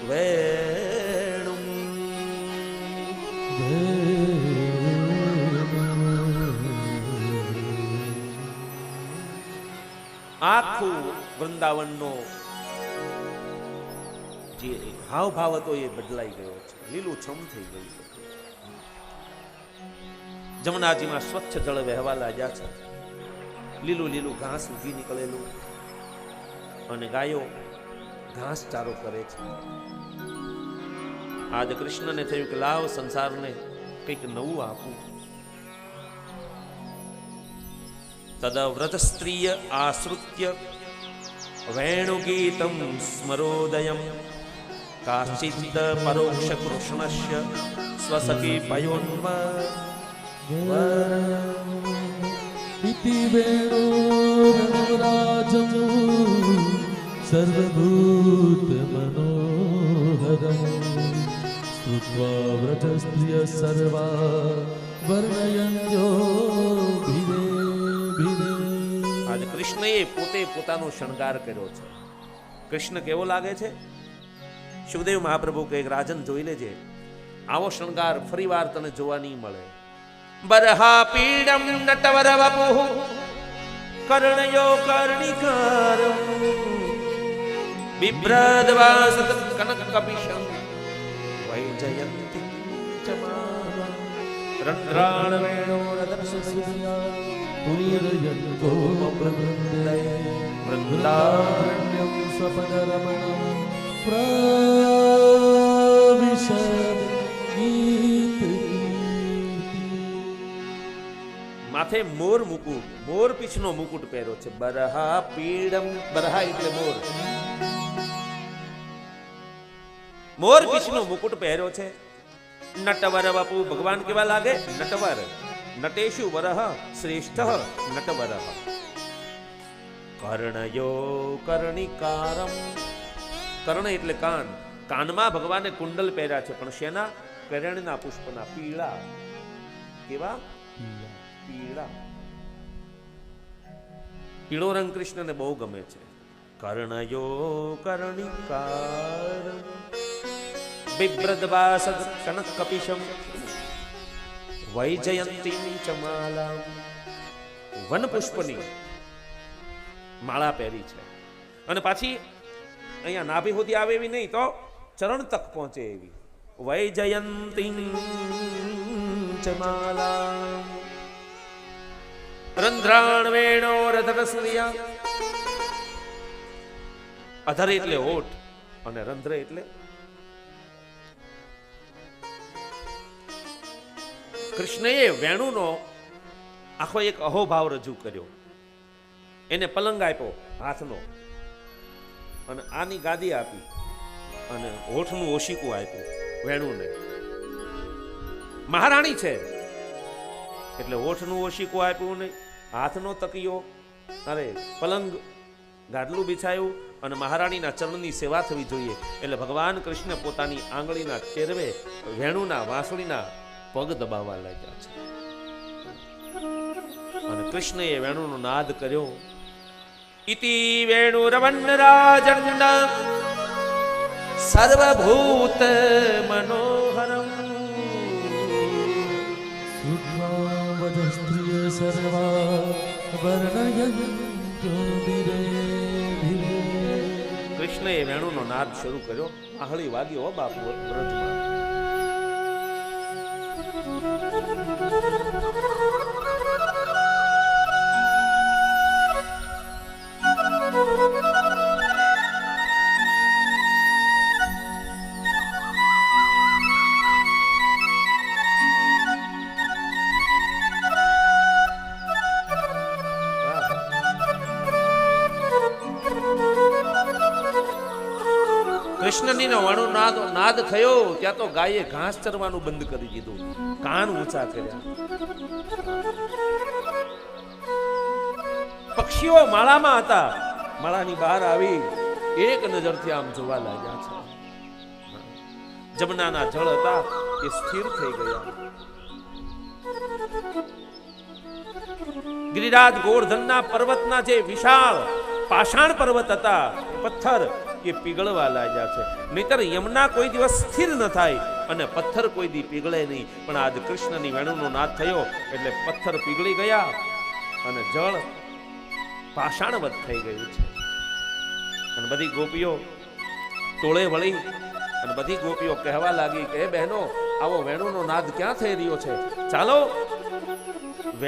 વેણું. આખું વૃંદાવનનો જે હાવભાવ હતો એ બદલાઈ ગયો છે, લીલુંછમ થઈ ગયું છે. જમનાજીમાં સ્વચ્છ જળ વહેવા લાગ્યા છે, લીલું લીલું ઘાસ ઉગી નીકળેલું, અને ગાયો ઘાસ ચારો કરે છે. આજ કૃષ્ણને થયું કે લાવ સંસારને કંઈક નવું આપું. તદ વ્રત સ્ત્રીય આશ્રુત્ય વેણુગીતમ સ્મરોદયમ કાશ્ચિદ પરોક્ષ કૃષ્ણસ્ય સ્વસખી પયોન્મ ઇતિ વેણોરાજમ સર્વભૂત મનોહરમ શ્રુત્વા વ્રજસ્ત્રિય સર્વા વર્ણયન્યો ભિરે ભિરે. આજે કૃષ્ણએ પોતે પોતાનો શણગાર કર્યો છે. કૃષ્ણ કેવો લાગે છે? સુખદેવ મહાપ્રભુ કહે, રાજન જોઈ લેજે, આવો શણગાર ફરી વાર તને જોવા નહીં મળે. બરહા પીડમ નટવર વપુઃ કર્ણયો કર્ણિકારમ બિભ્રદવાસત કનક કપિશમ વૈજયંતી ચમાલા રંધ્રાણ વેણો રદર્શસ્યા પુરીરયન્તો પ્રવૃંદે વૃંદારણ્યં સ્વપદરમણં પ્રવિશદ ગીત. માથે મોર મુકુટ, મોર પીછનો મુકુટ પહેર્યો છે. બરહા પીડમ, બરહા એટલે મોર, મોર પીછનો મુકુટ પહેર્યો છે. નટવર બાપુ, ભગવાન કેવા લાગે? નટવર. નટેશુ વરહ શ્રેષ્ઠ નટવર. કર્ણયો કર્ણિકારમ, કર્ણ એટલે કાન, કાનમાં ભગવાને કુંડલ પહેર્યા છે, પણ શેના? કરેણના પુષ્પના, પીળા. કેવા? પીળા. પીળો રંગ કૃષ્ણને બહુ ગમે છે. કર્ણયો કર્ણિકારમ બિભ્રદવાસદ કનક કપિશમ વૈજયંતીમ ચમાલામ. વન પુષ્પની માળા પહેરી છે, અને પાછી અહીંયા નાભી સુધી આવે એવી નહીં, તો ચરણ તક પહોંચે એવી. વૈજયંતીમ ચમાલામ રંધ્રાણ વેણો રધરસ્રિયા. અધર એટલે હોઠ, અને રંધ્ર એટલે કૃષ્ણએ વેણુનો આખો એક અહોભાવ રજૂ કર્યો. એને પલંગ આપ્યો હાથનો, અને આની ગાદી આપી, અને હોઠનું ઓશિકું આપ્યું વેણુને. મહારાણી છે એટલે હોઠનું ઓશિકું આપ્યું નહીં, હાથનો તકિયો, અરે પલંગ ગાદલું બિછાયું, અને મહારાણીના ચરણની સેવા થવી જોઈએ. એટલે ભગવાન કૃષ્ણ પોતાની આંગળીના ટેરવે વેણુના વાંસળીના પગ દબાવવા લાગ્યા છે. અને કૃષ્ણએ વેણુનો નાદ કર્યો. ઇતિ વેણુરવન્નરાજન્ન સર્વભૂત મનોહરમ સુત્વા સર્વા વર્ણયન્તો ભિરે ભિરે. કૃષ્ણએ વેણુનો નાદ શરૂ કર્યો. આહળી વાગ્યો હો બાપુ વ્રજમાં. કૃષ્ણની વાણો નાદ થયો ત્યાં તો ગાયે ઘાસ ચરવાનું બંધ કરી દીધું, કાન ઊંચા કર્યા. પક્ષીઓ માળામાં હતા, માળાની બહાર આવી એક નજરથી આમ જોવા લાગ્યા છે. જમનાના જળ હતા એ સ્થિર થઈ ગયા. ગિરિરાજ ગોવર્ધનના પર્વતના જે વિશાળ પાષાણ પર્વત હતા, પથ્થર, એ પીગળવા લાગ્યા છે. નહીતર યમુના કોઈ દિવસ સ્થિર ન થાય અને પથ્થર કોઈ દી પીગળે નહીં. પણ આજ કૃષ્ણની વેણુનો નાદ થયો એટલે પથ્થર પીગળી ગયા અને જળ પાષાણવત થઈ ગયું છે. અને બધી ગોપીઓ ટોળે વળી અને બધી ગોપીઓ કહેવા લાગી કે બહેનો, આવો વેણુનો નાદ ક્યાં થઈ રહ્યો છે? ચાલો